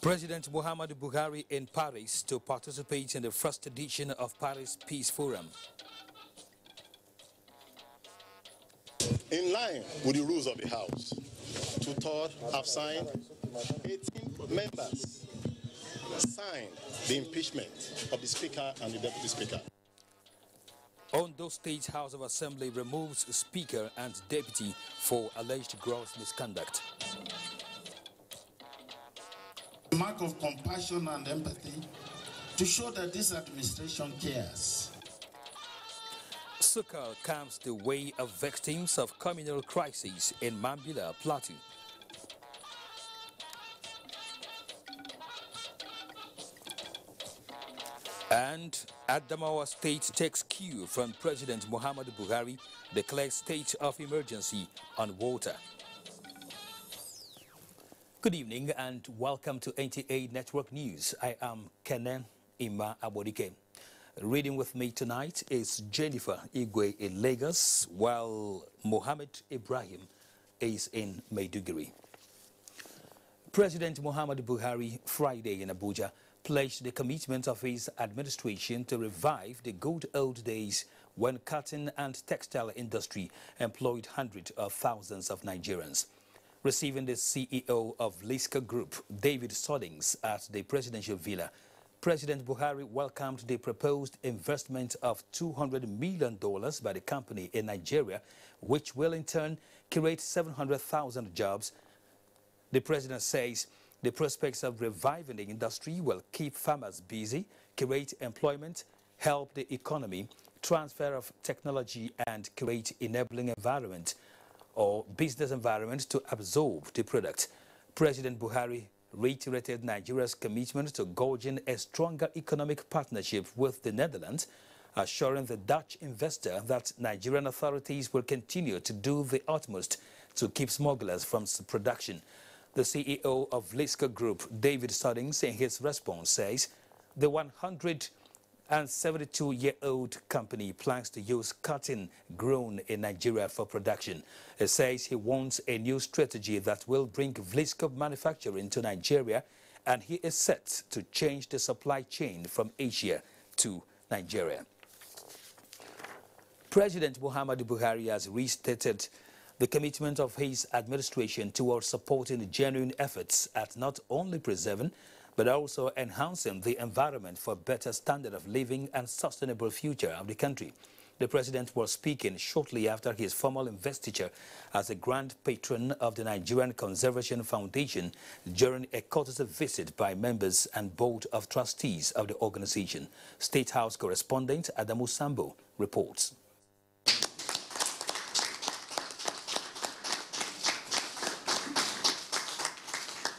President Muhammadu Buhari in Paris to participate in the first edition of Paris Peace Forum. In line with the rules of the House, 2/3 have signed, 18 members signed the impeachment of the Speaker and the Deputy Speaker. Ondo State House of Assembly removes Speaker and Deputy for alleged gross misconduct. A mark of compassion and empathy to show that this administration cares. Sukal comes the way of victims of communal crises in Mambila Plateau. And Adamawa State takes cue from President Muhammadu Buhari, declares state of emergency on water. Good evening and welcome to NTA Network News. I am Kenen Ima Abodike. Reading with me tonight is Jennifer Igwe in Lagos, while Mohammed Ibrahim is in Maiduguri. President Muhammadu Buhari, Friday in Abuja, pledged the commitment of his administration to revive the good old days when cotton and textile industry employed hundreds of thousands of Nigerians. Receiving the CEO of Liska Group, David Soddings, at the presidential villa, President Buhari welcomed the proposed investment of $200 million by the company in Nigeria, which will in turn create 700,000 jobs. The president says the prospects of reviving the industry will keep farmers busy, create employment, help the economy, transfer of technology, and create enabling environment or business environment to absorb the product. President Buhari reiterated Nigeria's commitment to forging a stronger economic partnership with the Netherlands, assuring the Dutch investor that Nigerian authorities will continue to do the utmost to keep smugglers from production. The CEO of Liska Group, David Soddings, in his response says the 172-year-old company plans to use cotton grown in Nigeria for production. He says he wants a new strategy that will bring Liska manufacturing to Nigeria, and he is set to change the supply chain from Asia to Nigeria. President Muhammadu Buhari has restated the commitment of his administration towards supporting genuine efforts at not only preserving but also enhancing the environment for better standard of living and sustainable future of the country. The president was speaking shortly after his formal investiture as a grand patron of the Nigerian Conservation Foundation during a courtesy visit by members and board of trustees of the organization. State House correspondent Adamu Sambo reports.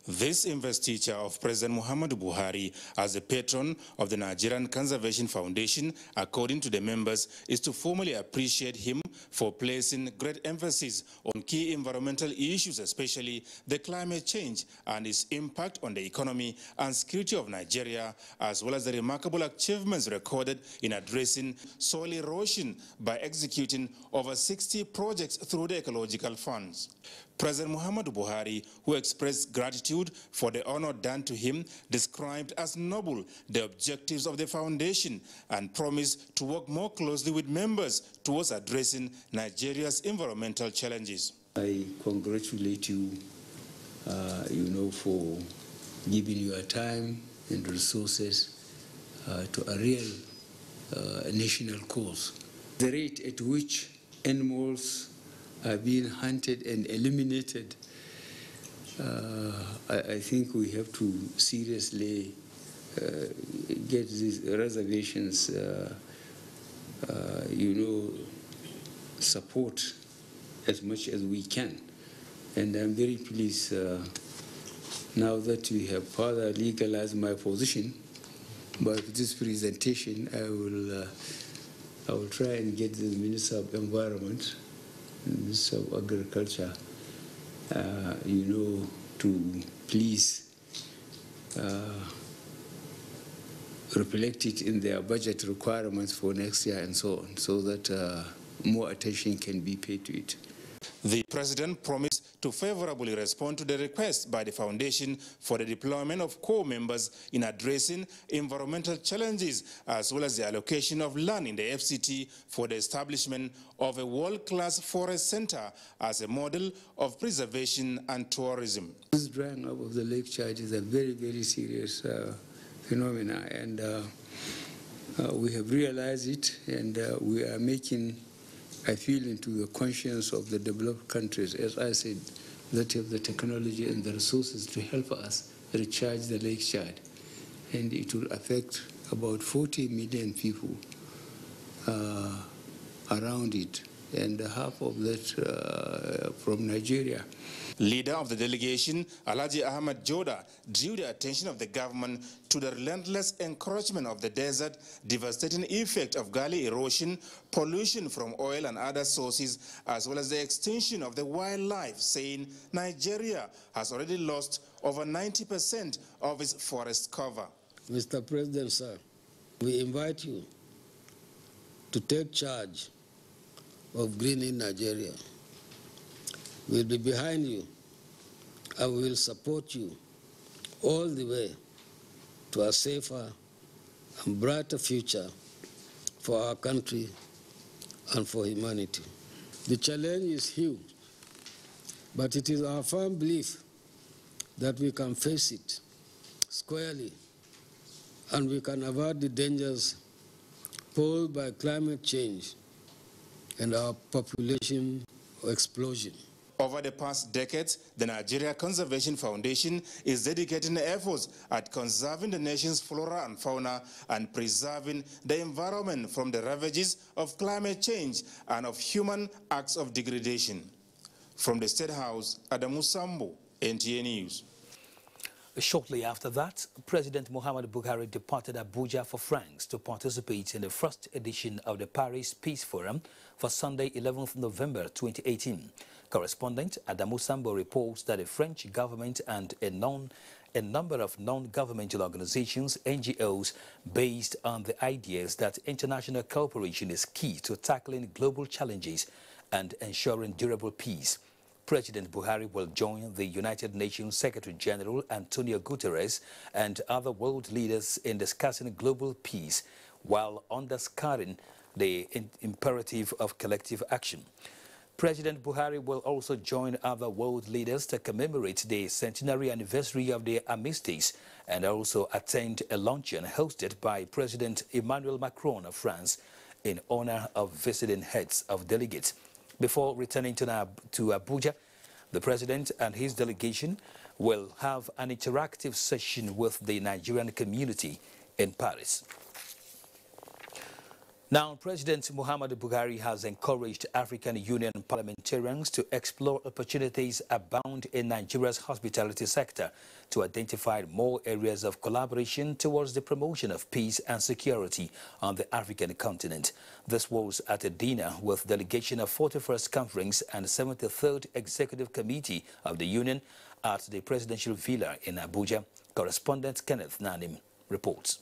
This investiture of President Muhammadu Buhari as a patron of the Nigerian Conservation Foundation, according to the members, is to formally appreciate him for placing great emphasis on key environmental issues, especially the climate change and its impact on the economy and security of Nigeria, as well as the remarkable achievements recorded in addressing soil erosion by executing over 60 projects through the ecological funds. President Muhammadu Buhari, who expressed gratitude for the honor done to him, described as noble the objectives of the foundation and promised to work more closely with members towards addressing Nigeria's environmental challenges. I congratulate you, for giving your time and resources to a real national cause. The rate at which animals are being hunted and eliminated, I think we have to seriously get these reservations, support as much as we can. And I'm very pleased now that we have further legalized my position. But with this presentation, I will try and get the Minister of Environment, Minister of Agriculture, to please reflect it in their budget requirements for next year and so on, so that more attention can be paid to it. The president promised to favorably respond to the request by the foundation for the deployment of core members in addressing environmental challenges, as well as the allocation of land in the FCT for the establishment of a world-class forest center as a model of preservation and tourism. This drying up of the lake Chad is a very, very serious phenomena, and we have realized it, and we are making a feel into the conscience of the developed countries, as I said, that have the technology and the resources to help us recharge the lake Chad. And it will affect about 40 million people around it, and half of that from Nigeria. Leader of the delegation, Alhaji Ahmad Joda, drew the attention of the government to the relentless encroachment of the desert, devastating effect of gully erosion, pollution from oil and other sources, as well as the extinction of the wildlife, saying Nigeria has already lost over 90% of its forest cover. Mr. President, sir, we invite you to take charge of greening Nigeria. We'll be behind you and we will support you all the way to a safer and brighter future for our country and for humanity. The challenge is huge, but it is our firm belief that we can face it squarely and we can avert the dangers posed by climate change and our population explosion. Over the past decades, the Nigeria Conservation Foundation is dedicating efforts at conserving the nation's flora and fauna and preserving the environment from the ravages of climate change and of human acts of degradation. From the State House, Adamu Sambo, NTA News. Shortly after that, President Muhammadu Buhari departed Abuja for France to participate in the first edition of the Paris Peace Forum for Sunday, 11th November 2018. Correspondent Adamu Sambo reports that the French government and a number of non-governmental organizations, NGOs, based on the ideas that international cooperation is key to tackling global challenges and ensuring durable peace. President Buhari will join the United Nations Secretary General Antonio Guterres and other world leaders in discussing global peace while underscoring the imperative of collective action. President Buhari will also join other world leaders to commemorate the centenary anniversary of the armistice and also attend a luncheon hosted by President Emmanuel Macron of France in honor of visiting heads of delegates. Before returning to Abuja, the president and his delegation will have an interactive session with the Nigerian community in Paris. Now, President Muhammadu Buhari has encouraged African Union parliamentarians to explore opportunities abound in Nigeria's hospitality sector to identify more areas of collaboration towards the promotion of peace and security on the African continent. This was at a dinner with delegation of 41st Conference and 73rd Executive Committee of the Union at the Presidential Villa in Abuja. Correspondent Kenneth Nanim reports.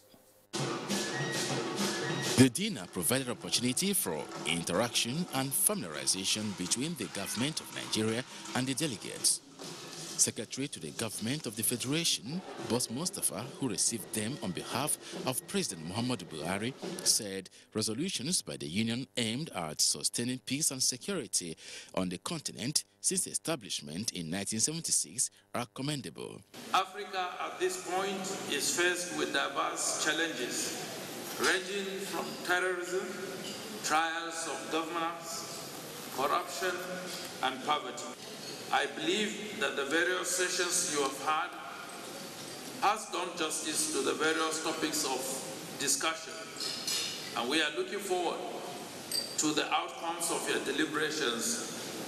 The dinner provided opportunity for interaction and familiarization between the government of Nigeria and the delegates. Secretary to the government of the Federation, Boss Mustafa, who received them on behalf of President Muhammadu Buhari, said resolutions by the Union aimed at sustaining peace and security on the continent since establishment in 1976 are commendable. Africa at this point is faced with diverse challenges, ranging from terrorism, trials of governance, corruption, and poverty. I believe that the various sessions you have had has done justice to the various topics of discussion, and we are looking forward to the outcomes of your deliberations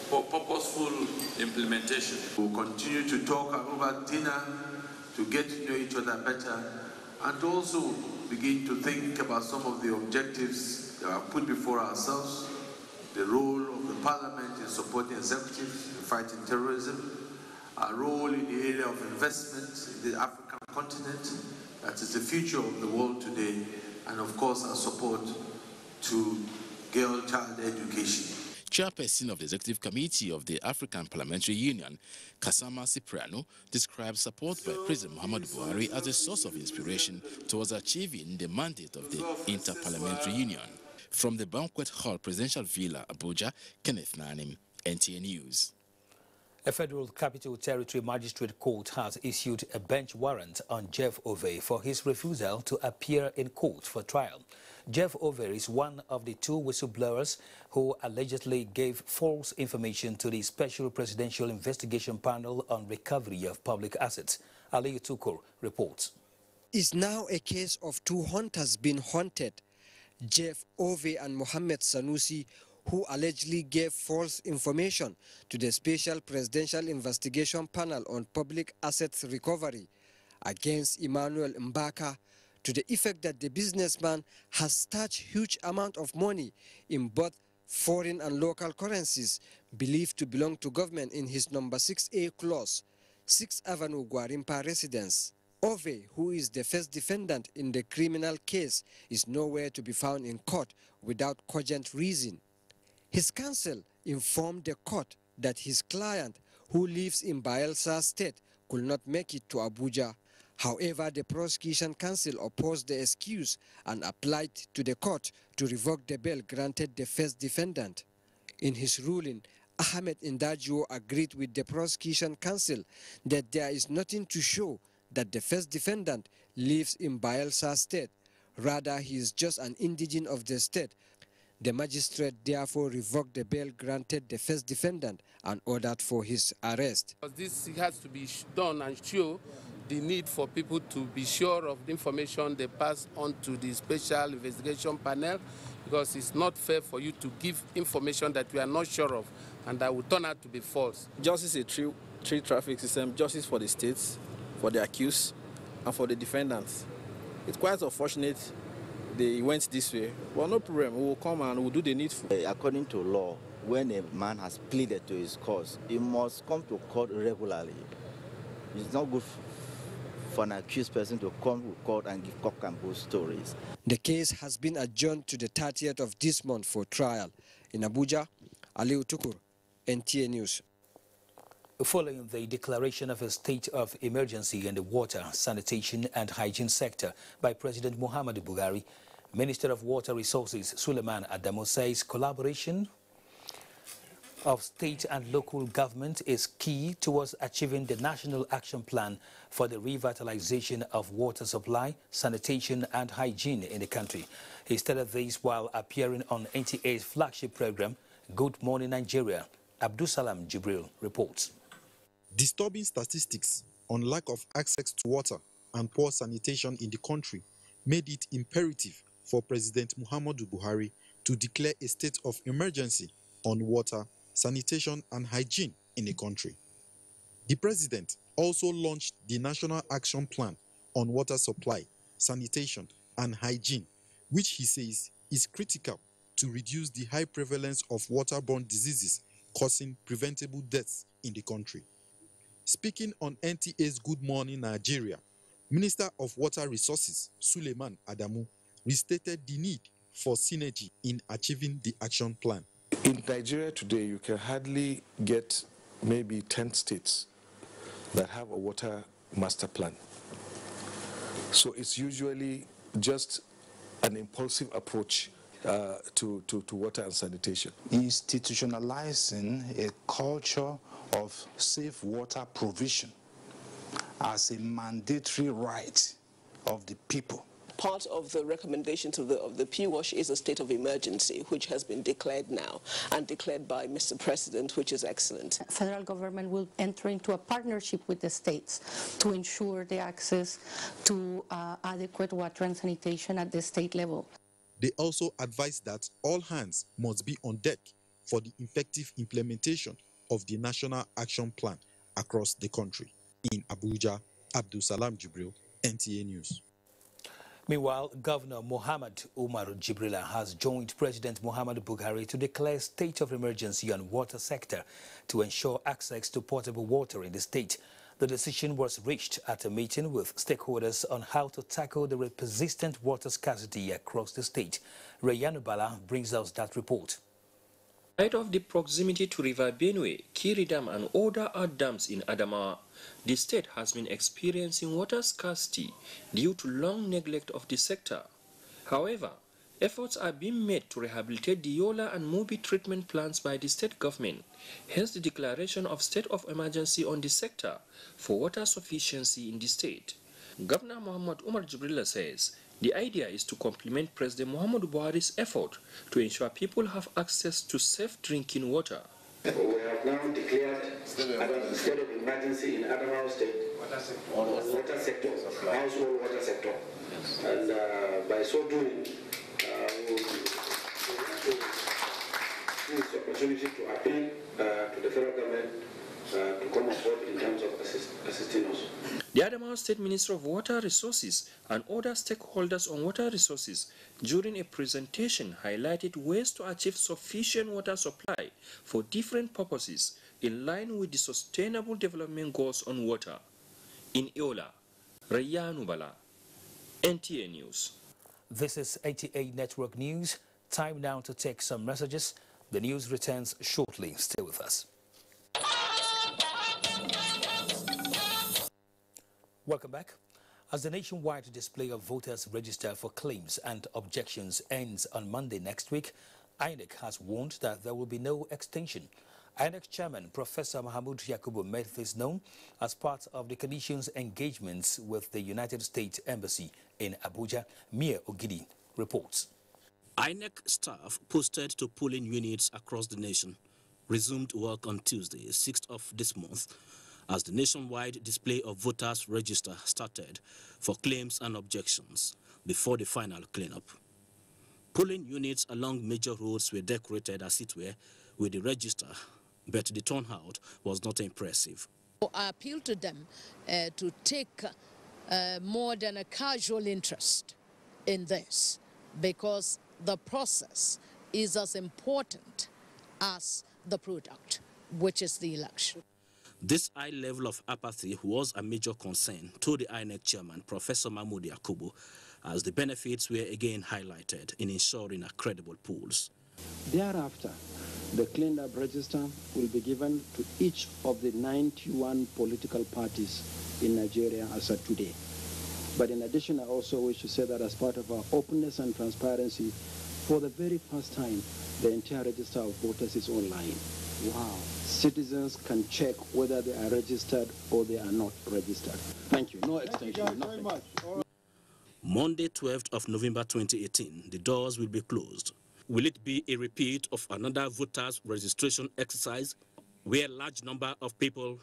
for purposeful implementation. We'll continue to talk over dinner to get to know each other better and also begin to think about some of the objectives that are put before ourselves, the role of the Parliament in supporting executive in fighting terrorism, our role in the area of investment in the African continent, that is the future of the world today, and of course our support to girl child education. Chairperson of the Executive Committee of the African Parliamentary Union, Kasama Cipriano, described support by President Muhammadu Buhari as a source of inspiration towards achieving the mandate of the Interparliamentary Union. From the Banquet Hall Presidential Villa, Abuja, Kenneth Nanim, NTA News. A Federal Capital Territory Magistrate Court has issued a bench warrant on Jeff Ove for his refusal to appear in court for trial. Jeff Ove is one of the two whistleblowers who allegedly gave false information to the Special Presidential Investigation Panel on Recovery of Public Assets. Ali Tukur reports. It's now a case of two hunters being hunted, Jeff Ove and Mohammed Sanusi, who allegedly gave false information to the Special Presidential Investigation Panel on Public Assets Recovery against Emmanuel Mbaka, to the effect that the businessman has stashed huge amount of money in both foreign and local currencies believed to belong to government in his number 6A clause, 6th Avenue Gwarimpa residence. Ove, who is the first defendant in the criminal case, is nowhere to be found in court without cogent reason. His counsel informed the court that his client, who lives in Bayelsa State, could not make it to Abuja. However, the prosecution counsel opposed the excuse and applied to the court to revoke the bail granted the first defendant. In his ruling, Ahmed Indajo agreed with the prosecution counsel that there is nothing to show that the first defendant lives in Bayelsa State. Rather, he is just an indigene of the state. The magistrate therefore revoked the bail granted the first defendant and ordered for his arrest. This has to be done and show the need for people to be sure of the information they pass on to the Special Investigation Panel, because it's not fair for you to give information that we are not sure of and that will turn out to be false. Justice is a three-traffic system: justice for the states, for the accused, and for the defendants. It's quite unfortunate they went this way. Well, no problem. We will come and we'll do the needful. According to law, when a man has pleaded to his cause, he must come to court regularly. It's not good for an accused person to come to court and give cock and bull stories. The case has been adjourned to the 30th of this month for trial. In Abuja, Ali Tukur, NTA News. Following the declaration of a state of emergency in the water, sanitation and hygiene sector by President Muhammadu Buhari, Minister of Water Resources Suleiman Adamu says collaboration of state and local government is key towards achieving the National Action Plan for the revitalization of water supply, sanitation and hygiene in the country. He stated this while appearing on NTA's flagship program, Good Morning Nigeria. Abdusalam Jibril reports. Disturbing statistics on lack of access to water and poor sanitation in the country made it imperative for President Muhammadu Buhari to declare a state of emergency on water, sanitation and hygiene in the country. The president also launched the National Action Plan on water supply, sanitation and hygiene, which he says is critical to reduce the high prevalence of waterborne diseases causing preventable deaths in the country. Speaking on NTA's Good Morning Nigeria, Minister of Water Resources Suleiman Adamu restated the need for synergy in achieving the action plan. In Nigeria today, you can hardly get maybe 10 states that have a water master plan. So it's usually just an impulsive approach to water and sanitation. Institutionalizing a culture of safe water provision as a mandatory right of the people. Part of the recommendations of the PWASH is a state of emergency, which has been declared now and declared by Mr. President, which is excellent. Federal government will enter into a partnership with the states to ensure the access to adequate water and sanitation at the state level. They also advised that all hands must be on deck for the effective implementation of the National Action Plan across the country. In Abuja, Abdusalam Jibril, NTA News. Meanwhile, Governor Muhammad Umar Jibrila has joined President Muhammadu Buhari to declare state of emergency on water sector to ensure access to potable water in the state. The decision was reached at a meeting with stakeholders on how to tackle the persistent water scarcity across the state. Rayanu Bala brings us that report. In light of the proximity to River Benue, Kiri Dam and other dams in Adamawa, the state has been experiencing water scarcity due to long neglect of the sector. However, efforts are being made to rehabilitate the Yola and Mubi treatment plants by the state government, hence the declaration of state of emergency on the sector for water sufficiency in the state. Governor Muhammad Umar Jibrilla says the idea is to complement President Muhammadu Buhari's effort to ensure people have access to safe drinking water. We have now declared a state of emergency in Adamawa State on water sector, household water sector. And by so doing, we will use the opportunity to appeal to the federal government to come on board in terms of assisting us. The Adamawa State Minister of Water Resources and other stakeholders on water resources during a presentation highlighted ways to achieve sufficient water supply for different purposes in line with the Sustainable Development Goals on water. In Iola, Rayanu Bala, NTA News. This is 88 Network News. Time now to take some messages. The news returns shortly. Stay with us. Welcome back. As the nationwide display of voters registered for claims and objections ends on Monday next week, INEC has warned that there will be no extension. INEC Chairman Professor Mahmoud Yakubu made this known as part of the Commission's engagements with the United States Embassy in Abuja. Mia Ogidi reports. INEC staff posted to polling units across the nation resumed work on Tuesday, 6th of this month, as the nationwide display of voters register started for claims and objections before the final cleanup. Polling units along major roads were decorated as it were with the register, but the turnout was not impressive. I appeal to them to take more than a casual interest in this, because the process is as important as the product, which is the election. This high level of apathy was a major concern to the INEC chairman, Professor Mahmoud Yakubu, as the benefits were again highlighted in ensuring a credible polls. Thereafter, the cleaned-up register will be given to each of the 91 political parties in Nigeria as of today. But in addition, I also wish to say that as part of our openness and transparency, for the very first time, the entire register of voters is online. Wow. Citizens can check whether they are registered or they are not registered. Thank you. No extension. Thank you very much. Monday, 12th of November 2018, the doors will be closed. Will it be a repeat of another voters' registration exercise where a large number of people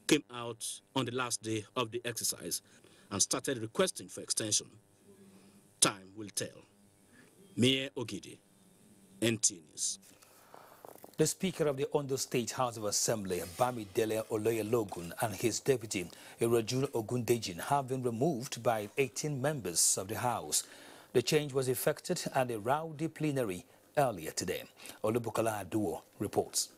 came out on the last day of the exercise and started requesting for extension? Time will tell. Mia Ogidi, NT News. The Speaker of the Ondo State House of Assembly, Bamidele Oloyalogun, and his deputy, Irajun Ogundejin, have been removed by 18 members of the House. The change was effected at a rowdy plenary earlier today. Olubukola Aduo reports.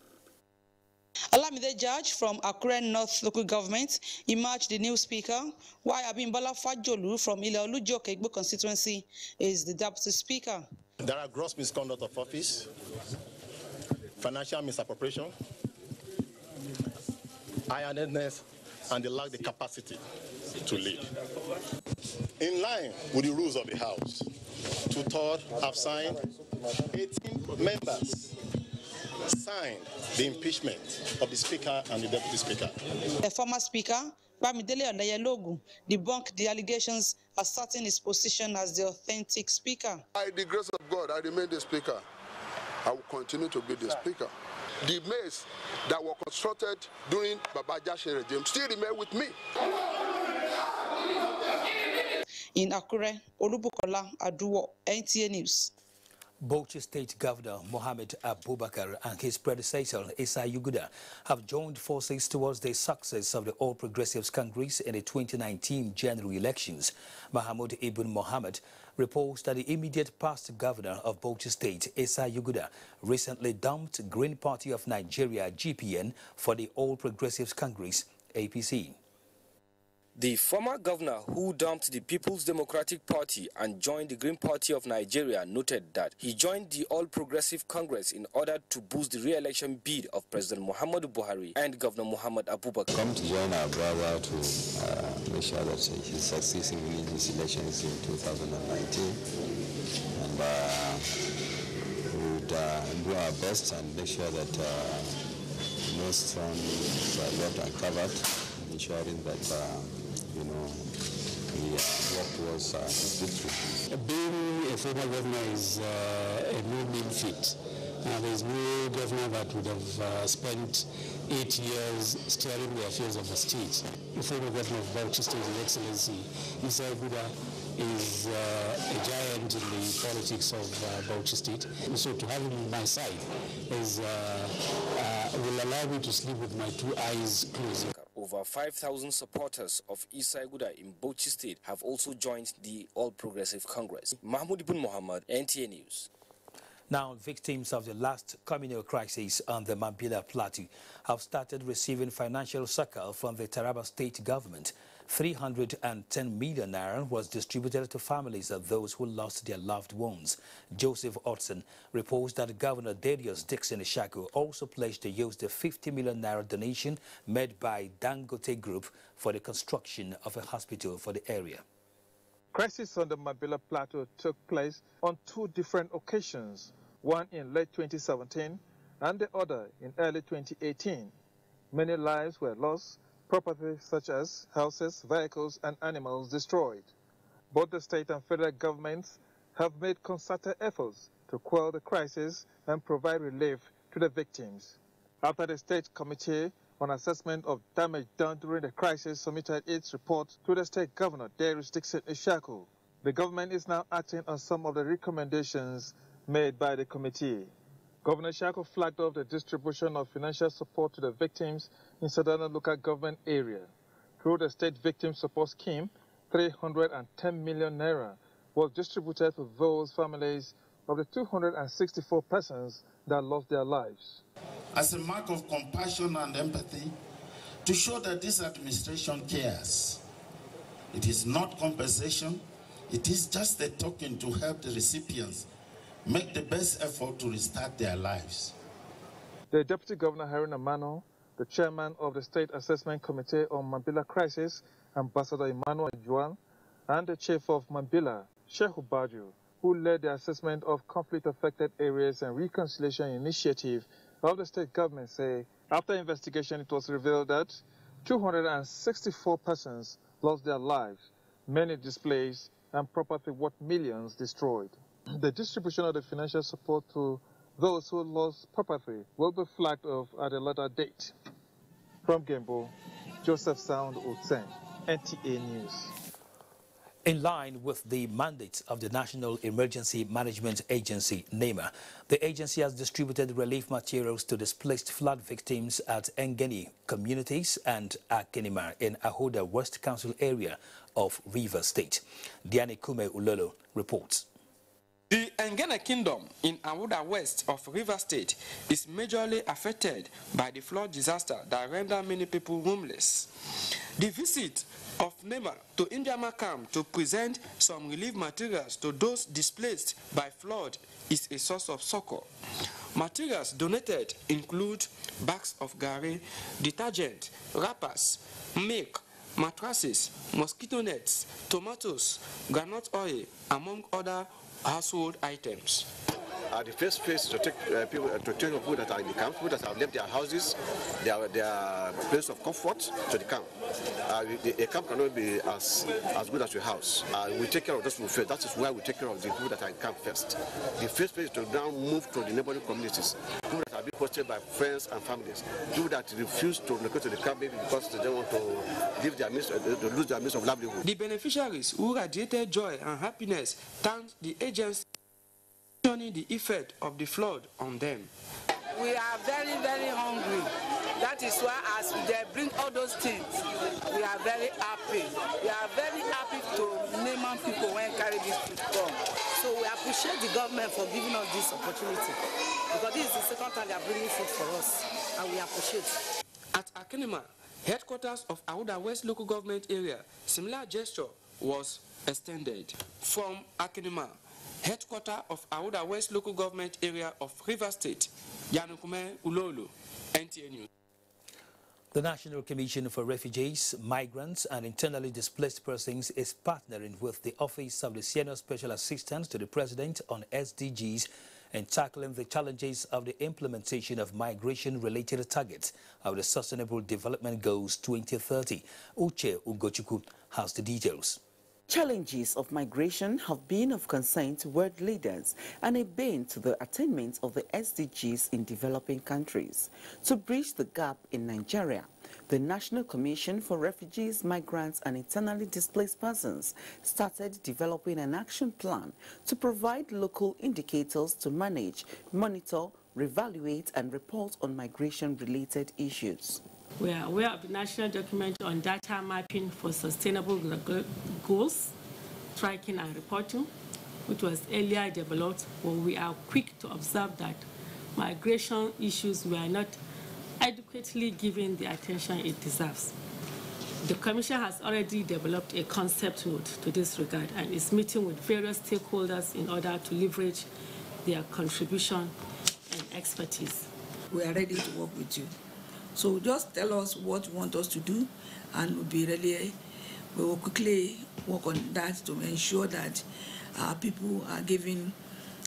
Alamide Judge from Akure North Local Government emerged the new speaker, while Abimbola Fajolu from Ile-Olujoke Igbo constituency is the deputy speaker. There are gross misconduct of office, financial misappropriation, ironedness, and they lack the capacity to lead. In line with the rules of the House, 2/3 have signed, 18 members signed the impeachment of the Speaker and the Deputy Speaker. The former Speaker, Bamidele Oloyalogun, debunked the allegations, asserting his position as the authentic Speaker. By the grace of God, I remain the Speaker. I will continue to be the Speaker. The maize that were constructed during Baba Jashe regime still remain with me. In Akure, Olubukola Aduo, NTA News. Bauchi State Governor Mohammed Abubakar and his predecessor Issa Yuguda have joined forces towards the success of the All Progressives Congress in the 2019 general elections. Mahmoud Ibn Mohammed reports that the immediate past governor of Bauchi State, Issa Yuguda, recently dumped Green Party of Nigeria (GPN) for the All Progressives Congress (APC). The former governor, who dumped the People's Democratic Party and joined the Green Party of Nigeria, noted that he joined the All Progressive Congress in order to boost the re-election bid of President Muhammadu Buhari and Governor Muhammad Abubakar. Come to join our brother to make sure that he succeeds in winning his elections in 2019, and we would do our best and make sure that no stones are left uncovered, ensuring that we work towards victory. Being a former governor is a no mean feat. There is no governor that would have spent 8 years steering the affairs of the state. The former governor of Bauchi State, His Excellency Isa Abuja, is a giant in the politics of Bauchi State. So to have him on my side will allow me to sleep with my 2 eyes closed. Over 5,000 supporters of Isa Aguda in Bauchi State have also joined the All Progressive Congress. Mahmoud Ibn Muhammad, NTA News. Now, victims of the last communal crisis on the Mambila Plateau have started receiving financial succor from the Taraba State government. 310 million naira was distributed to families of those who lost their loved ones. Joseph Otson reports that Governor Darius Dixon Ishaku also pledged to use the 50 million naira donation made by Dangote Group for the construction of a hospital for the area. Crisis on the Mambila Plateau took place on 2 different occasions, one in late 2017 and the other in early 2018. Many lives were lost, property such as houses, vehicles and animals destroyed. Both the state and federal governments have made concerted efforts to quell the crisis and provide relief to the victims. After the State Committee on Assessment of Damage Done During the Crisis submitted its report to the State Governor Darius Dixon Ishaku, the government is now acting on some of the recommendations made by the committee. Governor Ishaku flagged off the distribution of financial support to the victims in Southern local government area. Through the State Victim Support Scheme, 310 million naira was distributed to those families of the 264 persons that lost their lives. As a mark of compassion and empathy, to show that this administration cares. It is not compensation, it is just a token to help the recipients make the best effort to restart their lives. The Deputy Governor Haruna Mano, the Chairman of the State Assessment Committee on Mambila Crisis, Ambassador Emmanuel Juan, and the Chief of Mambila, Shehu Baju, who led the assessment of conflict-affected areas and reconciliation initiative of the state government, say after investigation it was revealed that 264 persons lost their lives, many displaced, and property worth millions destroyed. The distribution of the financial support to those who lost property will be flagged off at a later date. From Gembo, Joseph Sound Utsen, NTA News. In line with the mandate of the National Emergency Management Agency, NEMA, the agency has distributed relief materials to displaced flood victims at Engeni communities and Akenima in Ahoda West Council area of Rivers State. Diane Kume Ulolo reports. The Engene Kingdom in Ahuda West of Rivers State is majorly affected by the flood disaster that rendered many people homeless. The visit of NEMA to Indiama Camp to present some relief materials to those displaced by flood is a source of succor. Materials donated include bags of gari, detergent, wrappers, milk, mattresses, mosquito nets, tomatoes, groundnut oil, among other household items. The first phase to take people that are in the camp, people that have left their houses, their place of comfort to the camp. A camp cannot be as good as your house. We take care of those people first. That is why we take care of the people that are in camp first. The first phase is to now move to the neighboring communities. People that are being hosted by friends and families. People that refuse to locate to the camp maybe because they don't want to leave their means, to lose their means of livelihood. The beneficiaries who radiated joy and happiness thanked the agency the effect of the flood on them. We are very, very hungry. That is why as they bring all those things, we are very happy. We are very happy to name on people when carry this food come. So we appreciate the government for giving us this opportunity. Because this is the second time they are bringing food for us, and we appreciate. At Akenima, Headquarters of Abuja West local government area, similar gesture was extended. From Akinima, headquarters of Abuja West local government area of River State, Yanukume Ulolo, NTA News. The National Commission for Refugees, Migrants and Internally Displaced Persons is partnering with the Office of the Senior Special Assistant to the President on SDGs in tackling the challenges of the implementation of migration-related targets of the Sustainable Development Goals 2030. Uche Ugochukwu has the details. Challenges of migration have been of concern to world leaders and a bane to the attainment of the SDGs in developing countries. To bridge the gap in Nigeria, the National Commission for Refugees, Migrants and Internally Displaced Persons started developing an action plan to provide local indicators to manage, monitor, reevaluate and report on migration-related issues. We are aware of the national document on data mapping for sustainable goals, tracking and reporting, which was earlier developed, but we are quick to observe that migration issues were not adequately given the attention it deserves. The Commission has already developed a concept note to this regard and is meeting with various stakeholders in order to leverage their contribution and expertise. We are ready to work with you. So just tell us what you want us to do, and we will quickly work on that to ensure that our people are given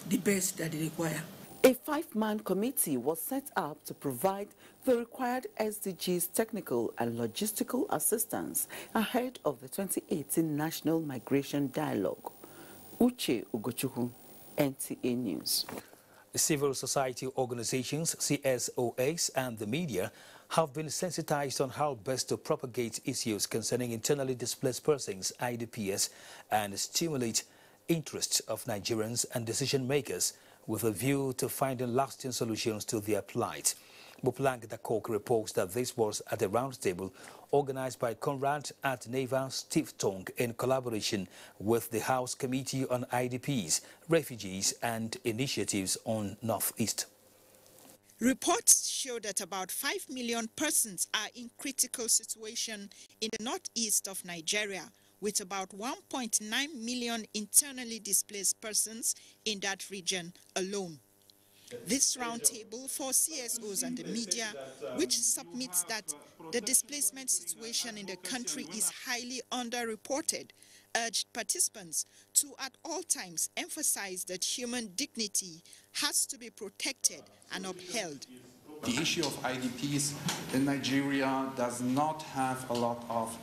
the best that they require. A 5-man committee was set up to provide the required SDGs technical and logistical assistance ahead of the 2018 National Migration Dialogue. Uche Ugochukwu, NTA News. Civil society organizations, CSOs, and the media have been sensitized on how best to propagate issues concerning internally displaced persons, IDPs, and stimulate interest of Nigerians and decision makers with a view to finding lasting solutions to their plight. Buplang Dakok reports that this was at a roundtable organized by Conrad at Neva Steve Tong in collaboration with the House Committee on IDPs, Refugees and Initiatives on Northeast. Reports show that about 5 million persons are in critical situation in the northeast of Nigeria, with about 1.9 million internally displaced persons in that region alone. This roundtable for CSOs and the media, which submits that the displacement situation in the country is highly underreported, urged participants to at all times emphasize that human dignity has to be protected and upheld. The issue of IDPs in Nigeria does not have a lot of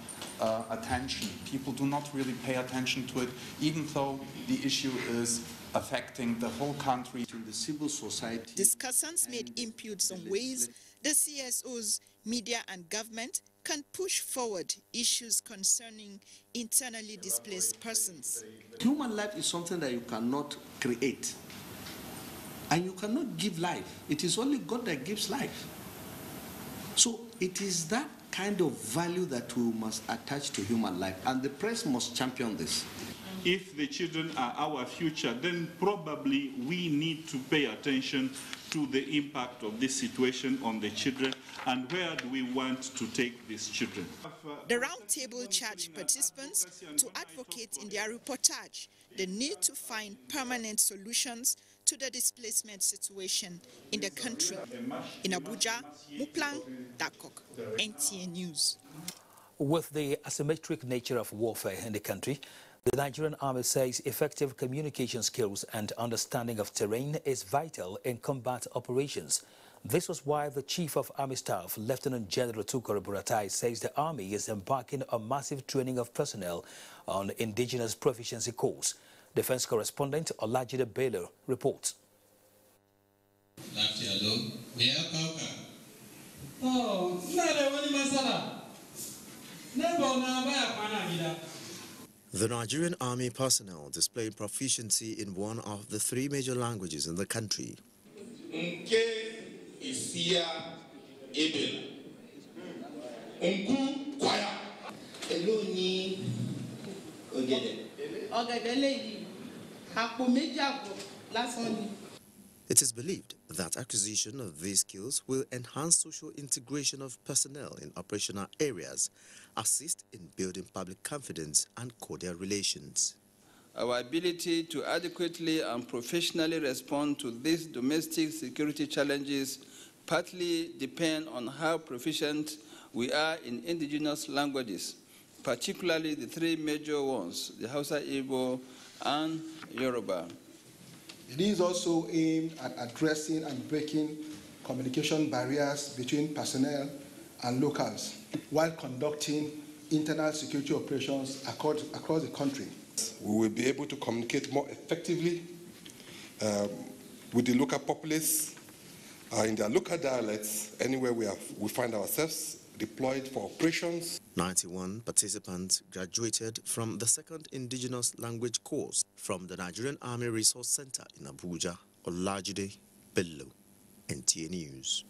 attention. People do not really pay attention to it, even though the issue is affecting the whole country. To the civil society. Discussants made inputs on ways the CSOs, media and government can push forward issues concerning internally displaced persons. Human life is something that you cannot create. And you cannot give life. It is only God that gives life. So it is that kind of value that we must attach to human life. And the press must champion this. If the children are our future, then probably we need to pay attention to the impact of this situation on the children and where do we want to take these children. The roundtable charged participants to advocate in their reportage the need to find permanent solutions to the displacement situation in the country. In Abuja, Muplang Dakok, NTA News. With the asymmetric nature of warfare in the country, the Nigerian Army says effective communication skills and understanding of terrain is vital in combat operations. This was why the Chief of Army Staff, Lieutenant General Tukore Buratai, says the Army is embarking on massive training of personnel on indigenous proficiency course. Defense correspondent Olajide Bello reports. The Nigerian Army personnel displayed proficiency in one of the 3 major languages in the country. It is believed that acquisition of these skills will enhance social integration of personnel in operational areas, assist in building public confidence and cordial relations. Our ability to adequately and professionally respond to these domestic security challenges partly depend on how proficient we are in indigenous languages, particularly the three major ones, the Hausa, Igbo, and Yoruba. It is also aimed at addressing and breaking communication barriers between personnel and locals while conducting internal security operations across the country. We will be able to communicate more effectively with the local populace in their local dialects anywhere we find ourselves deployed for operations. 91 participants graduated from the second indigenous language course from the Nigerian Army Resource Center in Abuja, Olajide Bello, NTA News.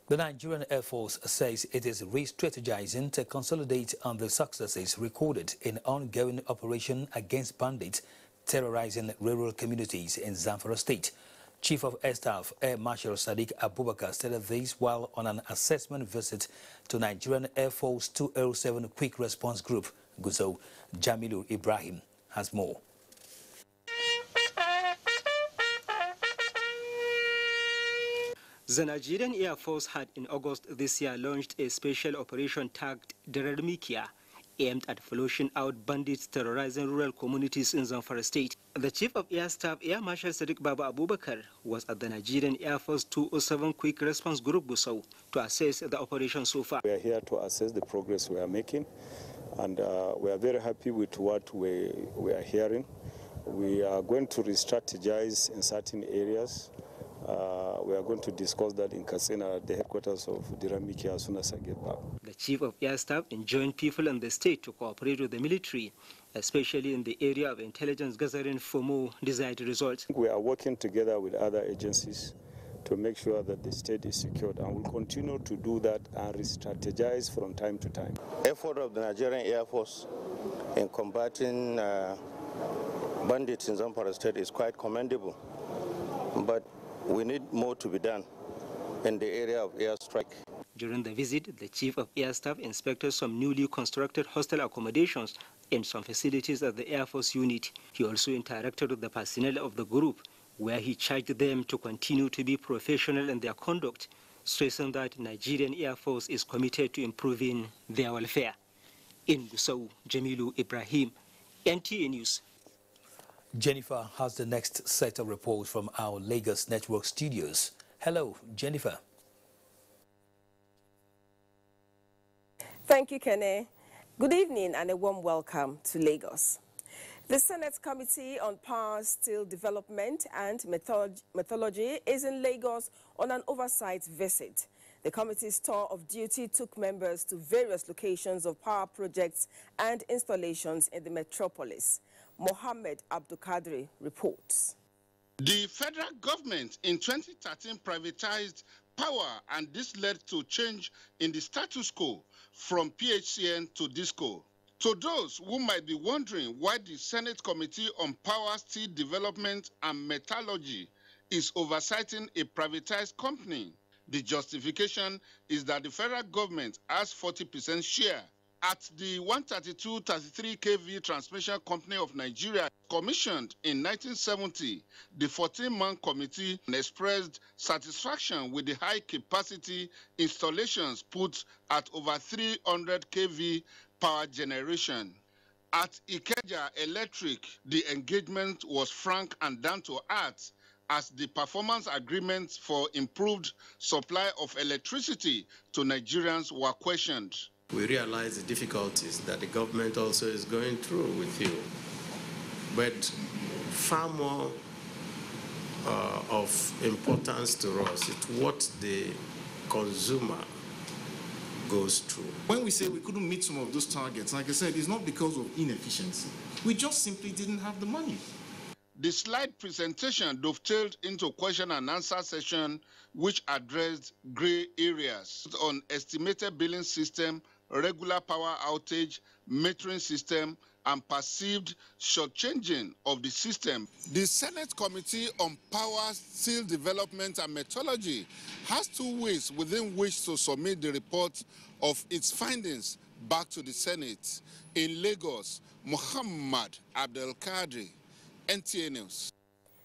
The Nigerian Air Force says it is re-strategizing to consolidate on the successes recorded in ongoing operation against bandits terrorizing rural communities in Zamfara State. Chief of Air Staff Air Marshal Sadiq Abubakar stated this while on an assessment visit to Nigerian Air Force 207 Quick Response Group, Guzo. Jamilu Ibrahim has more. The Nigerian Air Force had in August this year launched a special operation tagged Derermikia, aimed at flushing out bandits terrorizing rural communities in Zamfara State. The Chief of Air Staff, Air Marshal Sadiq Baba Abubakar, was at the Nigerian Air Force 207 Quick Response Group Gusau to assess the operation so far. We are here to assess the progress we are making, and we are very happy with what we are hearing. We are going to re-strategize in certain areas. We are going to discuss that in Katsina, the headquarters of Diramiki, as soon as I get back. The Chief of Air Staff enjoined people in the state to cooperate with the military, especially in the area of intelligence gathering for more desired results. We are working together with other agencies to make sure that the state is secured, and we'll continue to do that and re-strategize from time to time. The effort of the Nigerian Air Force in combating bandits in Zamfara State is quite commendable, but we need more to be done in the area of airstrike. During the visit, the Chief of Air Staff inspected some newly constructed hostel accommodations and some facilities at the Air Force unit. He also interacted with the personnel of the group, where he charged them to continue to be professional in their conduct, stressing that Nigerian Air Force is committed to improving their welfare. In Gusau, Jamilu Ibrahim, NTA News. Jennifer has the next set of reports from our Lagos Network studios. Hello, Jennifer. Thank you, Kene. Good evening and a warm welcome to Lagos. The Senate Committee on Power, Steel Development and Methodology is in Lagos on an oversight visit. The committee's tour of duty took members to various locations of power projects and installations in the metropolis. Mohammed Abdulkadri reports. The federal government in 2013 privatized power, and this led to change in the status quo from PHCN to DISCO. To those who might be wondering why the Senate Committee on Power, Steel Development and Metallurgy is oversighting a privatized company, the justification is that the federal government has 40% share at the 132-33 kV Transmission Company of Nigeria, commissioned in 1970. The 14-man committee expressed satisfaction with the high-capacity installations put at over 300 kV power generation. At Ikeja Electric, the engagement was frank and down to earth, as the performance agreements for improved supply of electricity to Nigerians were questioned. We realize the difficulties that the government also is going through with you. But far more of importance to us is what the consumer goes through. When we say we couldn't meet some of those targets, like I said, it's not because of inefficiency. We just simply didn't have the money. The slide presentation dovetailed into question and answer session, which addressed gray areas on estimated billing system, regular power outage, metering system, and perceived shortchanging of the system. The Senate Committee on Power, Steel Development and Metallurgy has 2 weeks within which to submit the report of its findings back to the Senate. In Lagos, Muhammad Abdel Kadri, NTA News.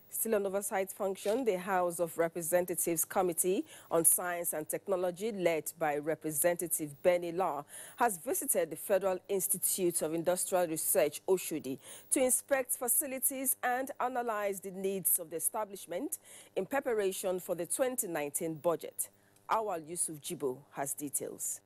Still on oversight function, the House of Representatives Committee on Science and Technology, led by Representative Benny Law, has visited the Federal Institute of Industrial Research, Oshodi, to inspect facilities and analyze the needs of the establishment in preparation for the 2019 budget. Awal Yusuf Jibo has details.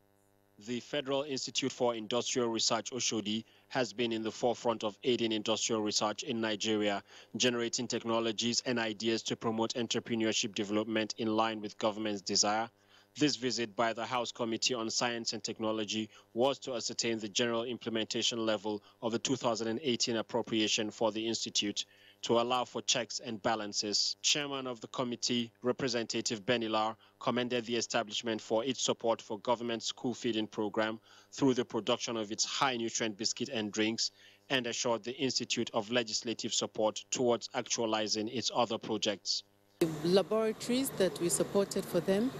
The Federal Institute for Industrial Research, Oshodi, has been in the forefront of aiding industrial research in Nigeria, generating technologies and ideas to promote entrepreneurship development in line with government's desire. This visit by the House Committee on Science and Technology was to ascertain the general implementation level of the 2018 appropriation for the Institute, to allow for checks and balances. Chairman of the committee, Representative Benilar, commended the establishment for its support for government school feeding program through the production of its high-nutrient biscuit and drinks, and assured the Institute of legislative support towards actualizing its other projects. The laboratories that we supported for them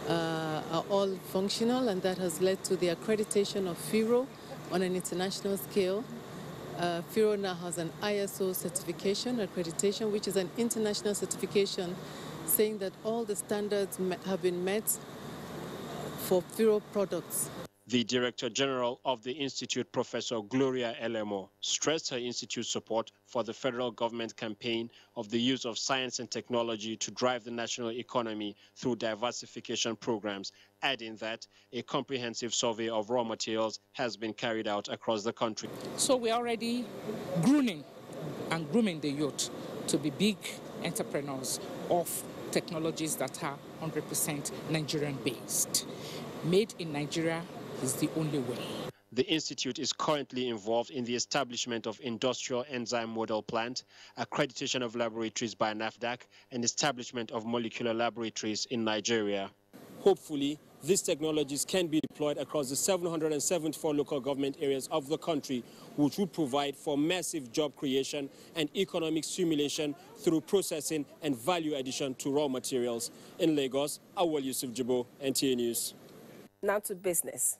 are all functional, and that has led to the accreditation of FIRO on an international scale. FIRO now has an ISO certification accreditation, which is an international certification saying that all the standards have been met for FIRO products. The Director General of the Institute, Professor Gloria Elemo, stressed her institute's support for the federal government campaign of the use of science and technology to drive the national economy through diversification programs, adding that a comprehensive survey of raw materials has been carried out across the country. So we're already grooming the youth to be big entrepreneurs of technologies that are 100% Nigerian-based. Made in Nigeria is the only way. The institute is currently involved in the establishment of industrial enzyme model plant, accreditation of laboratories by NAFDAC, and establishment of molecular laboratories in Nigeria. Hopefully, these technologies can be deployed across the 774 local government areas of the country, which would provide for massive job creation and economic stimulation through processing and value addition to raw materials. In Lagos, Awal Yusuf Jibo, NTA News. Now to business.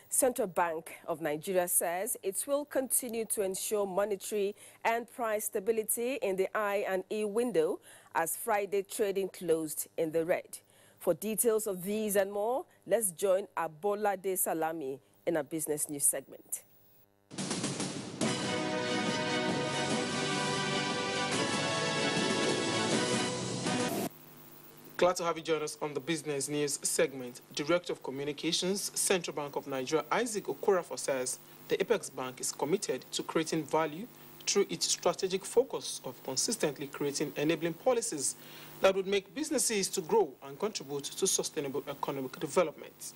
Central Bank of Nigeria says it will continue to ensure monetary and price stability in the I&E window as Friday trading closed in the red. For details of these and more, let's join Abola De Salami in our business news segment. Glad to have you join us on the Business News segment. Director of Communications, Central Bank of Nigeria, Isaac Okorafor, says the Apex Bank is committed to creating value through its strategic focus of consistently creating enabling policies that would make businesses to grow and contribute to sustainable economic development.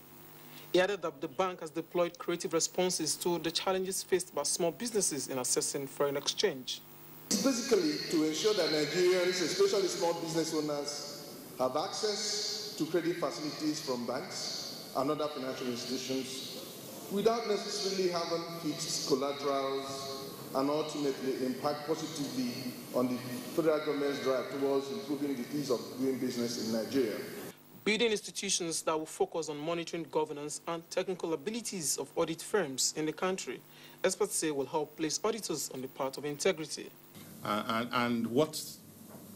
He added that the bank has deployed creative responses to the challenges faced by small businesses in accessing foreign exchange. It's basically to ensure that Nigerians, especially small business owners, have access to credit facilities from banks and other financial institutions without necessarily having fixed collaterals and ultimately impact positively on the federal government's drive towards improving the ease of doing business in Nigeria. Building institutions that will focus on monitoring governance and technical abilities of audit firms in the country, experts say will help place auditors on the path of integrity. And what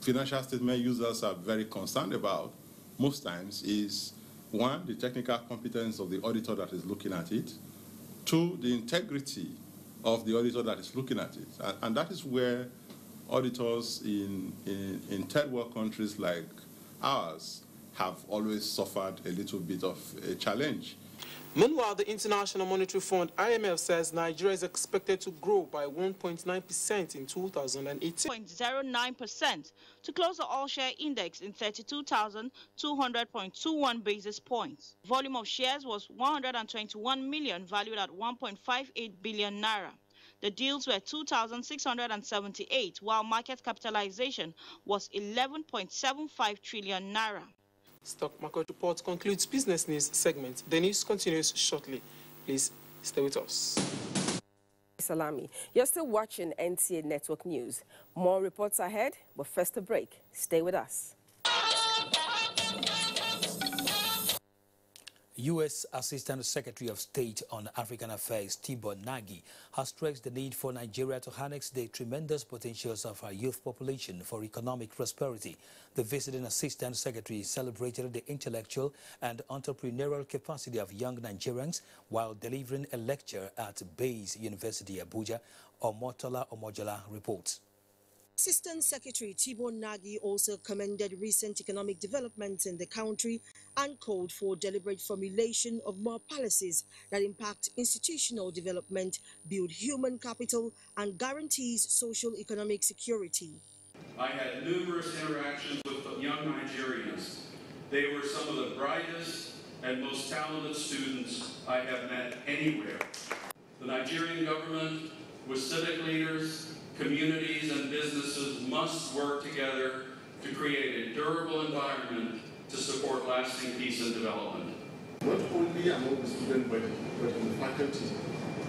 financial statement users are very concerned about most times is, one, the technical competence of the auditor that is looking at it, two, the integrity of the auditor that is looking at it. And that is where auditors in third world countries like ours have always suffered a little bit of a challenge. Meanwhile, the International Monetary Fund, IMF, says Nigeria is expected to grow by 1.9% in 2018. 0.09% to close the all-share index in 32,200.21 basis points. Volume of shares was 121 million, valued at 1.58 billion naira. The deals were 2,678, while market capitalization was 11.75 trillion naira. Stock Market Report concludes Business News segment. The news continues shortly. Please stay with us. Salami. You're still watching NTA Network News. More reports ahead, but first a break. Stay with us. U.S. Assistant Secretary of State on African Affairs Tibor Nagy has stressed the need for Nigeria to harness the tremendous potentials of our youth population for economic prosperity. The visiting Assistant Secretary celebrated the intellectual and entrepreneurial capacity of young Nigerians while delivering a lecture at Bayes University, Abuja. Omotola Omojola reports. Assistant Secretary Tibor Nagy also commended recent economic developments in the country and called for deliberate formulation of more policies that impact institutional development, build human capital, and guarantees social economic security. I had numerous interactions with young Nigerians. They were some of the brightest and most talented students I have met anywhere. The Nigerian government, with civic leaders, communities and businesses must work together to create a durable environment to support lasting peace and development. Not only among the student body, but in the faculty,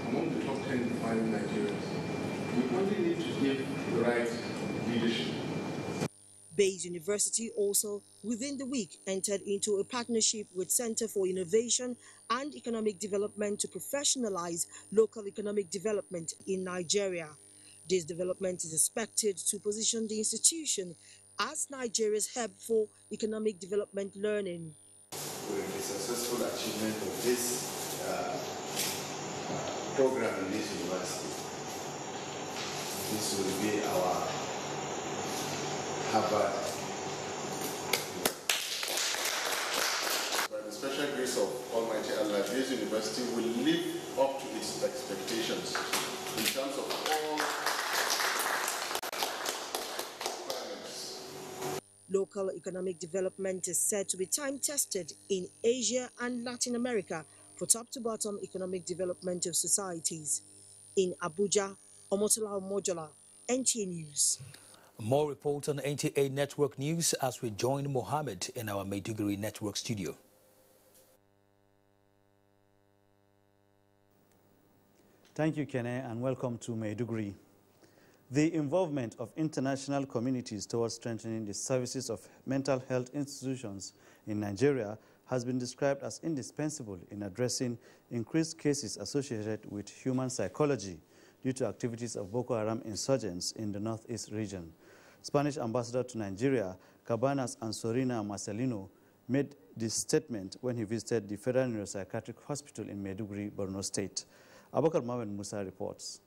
among the top 10 defining Nigerians. We only need to give the right leadership. Bayes University also, within the week, entered into a partnership with Center for Innovation and Economic Development to professionalize local economic development in Nigeria. This development is expected to position the institution as Nigeria's hub for economic development learning. With the successful achievement of this program in this university, this will be our Harvard. By the special grace of Almighty Allah, this university will live up to its expectations in terms of all. Local economic development is said to be time-tested in Asia and Latin America for top-to-bottom economic development of societies. In Abuja, Omotola Omojola, NTA News. More reports on NTA Network News as we join Mohammed in our Maiduguri Network studio. Thank you, Kene, and welcome to Maiduguri. The involvement of international communities towards strengthening the services of mental health institutions in Nigeria has been described as indispensable in addressing increased cases associated with human psychology due to activities of Boko Haram insurgents in the northeast region. Spanish ambassador to Nigeria, Cabanas Ansorina Marcelino, made this statement when he visited the Federal Neuropsychiatric Hospital in Maiduguri, Borno State. Abakar Mohamed Musa reports.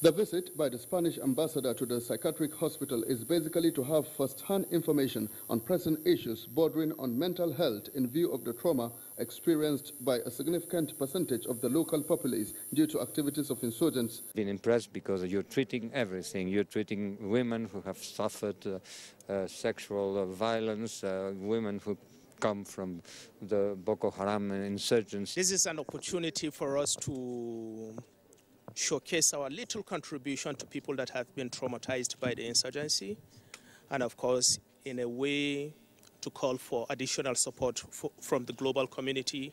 The visit by the Spanish ambassador to the psychiatric hospital is basically to have first-hand information on pressing issues bordering on mental health in view of the trauma experienced by a significant percentage of the local populace due to activities of insurgents. Been impressed because you're treating everything. You're treating women who have suffered sexual violence, women who come from the Boko Haram insurgents. This is an opportunity for us to showcase our little contribution to people that have been traumatized by the insurgency, and of course, in a way to call for additional support from the global community.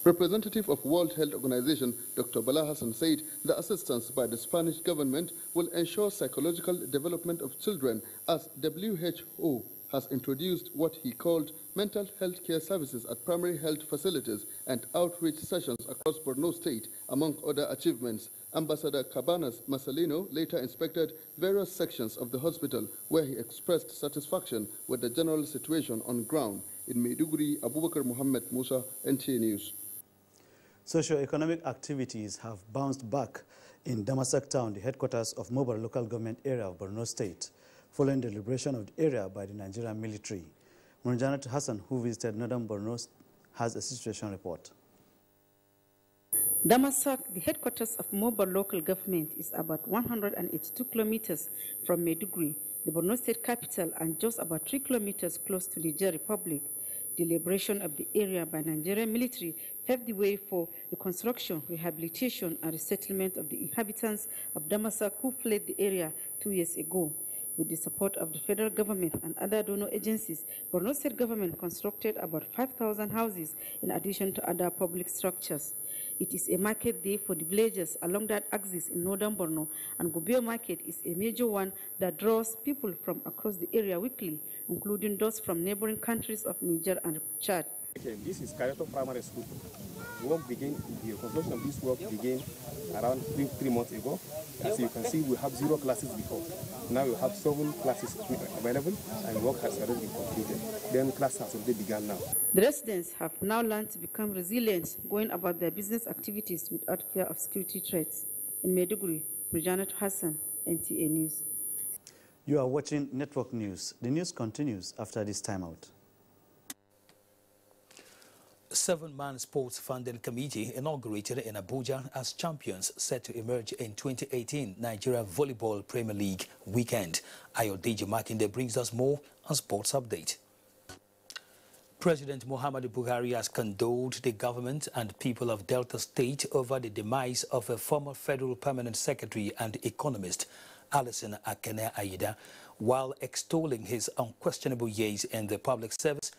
Representative of World Health Organization, Dr. Bala Hassan, said the assistance by the Spanish government will ensure psychological development of children as WHO has introduced what he called mental health care services at primary health facilities and outreach sessions across Borno State, among other achievements. Ambassador Cabanas Marcelino later inspected various sections of the hospital where he expressed satisfaction with the general situation on ground. In Maiduguri, Abubakar Muhammad Musa, NTA News. Socio-economic activities have bounced back in Damasak town, the headquarters of Mobile Local Government Area of Borno State, following the liberation of the area by the Nigerian military. Munjanat Hassan, who visited northern Borno, has a situation report. Damasak, the headquarters of Mobile Local Government, is about 182 kilometers from Maiduguri, the Borno State capital, and just about 3 kilometers close to Niger Republic. The liberation of the area by Nigerian military paved the way for the construction, rehabilitation, and resettlement of the inhabitants of Damasak who fled the area 2 years ago. With the support of the federal government and other donor agencies, Borno State government constructed about 5,000 houses in addition to other public structures. It is a market day for the villagers along that axis in northern Borno, and Gobeo Market is a major one that draws people from across the area weekly, including those from neighboring countries of Niger and Chad. Okay, this is Kareto Primary School. The construction of this work began around three months ago. As you can see, we have 0 classes before. Now we have 7 classes available, and work has already been completed. Then class has already begun now. The residents have now learned to become resilient, going about their business activities without fear of security threats. In Maiduguri, Rujanat Hassan, NTA News. You are watching Network News. The news continues after this timeout. 7-man sports funding committee inaugurated in Abuja as champions set to emerge in 2018 Nigeria Volleyball Premier League weekend. Ayodeji Makinde brings us more on Sports Update. President Muhammadu Buhari has condoled the government and people of Delta State over the demise of a former Federal Permanent Secretary and economist, Alison Akene Aida. While extolling his unquestionable years in the public service,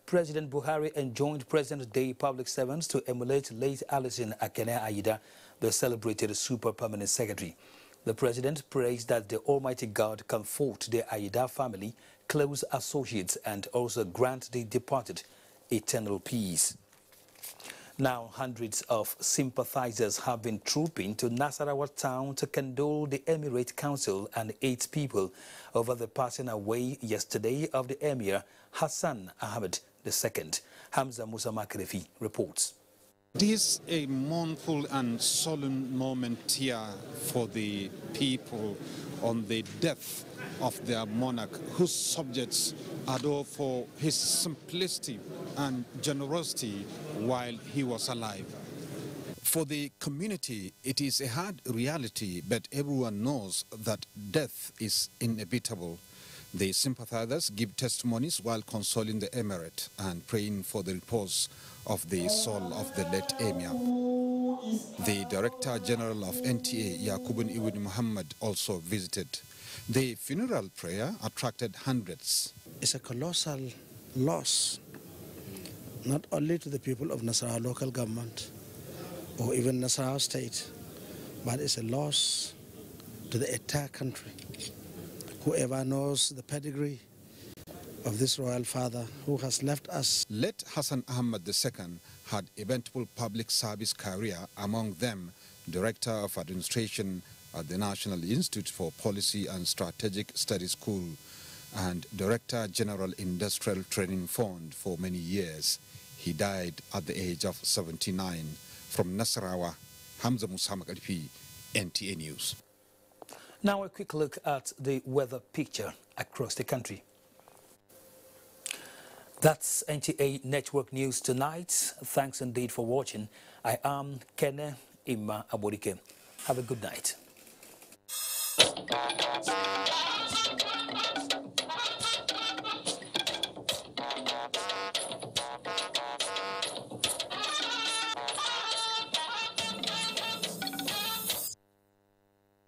President Buhari enjoined President-day public servants to emulate late Alison Akene Aida, the celebrated Super Permanent Secretary. The President prays that the Almighty God comfort the Aida family, close associates, and also grant the departed eternal peace. Now, hundreds of sympathizers have been trooping to Nasarawa town to condole the Emirate Council and 8 people over the passing away yesterday of the Emir Hassan Ahmed II. Hamza Musa Makrefi reports. It is a mournful and solemn moment here for the people on the death of their monarch, whose subjects adore for his simplicity and generosity while he was alive. For the community, it is a hard reality, but everyone knows that death is inevitable. The sympathizers give testimonies while consoling the emirate and praying for the repose of the soul of the late emir. The Director General of NTA, Yakubun Ibn Muhammad, also visited. The funeral prayer attracted hundreds. It's a colossal loss, not only to the people of Nasarawa local government or even Nasarawa state, but it's a loss to the entire country. Whoever knows the pedigree of this royal father who has left us. Late Hassan Ahmad II had eventful public service career, among them Director of Administration at the National Institute for Policy and Strategic Studies School and Director General Industrial Training Fund for many years. He died at the age of 79. From Nasarawa, Hamza Musa Makrefi, NTA News. Now a quick look at the weather picture across the country. That's NTA Network News tonight. Thanks indeed for watching. I am Kene Ima Aborike. Have a good night.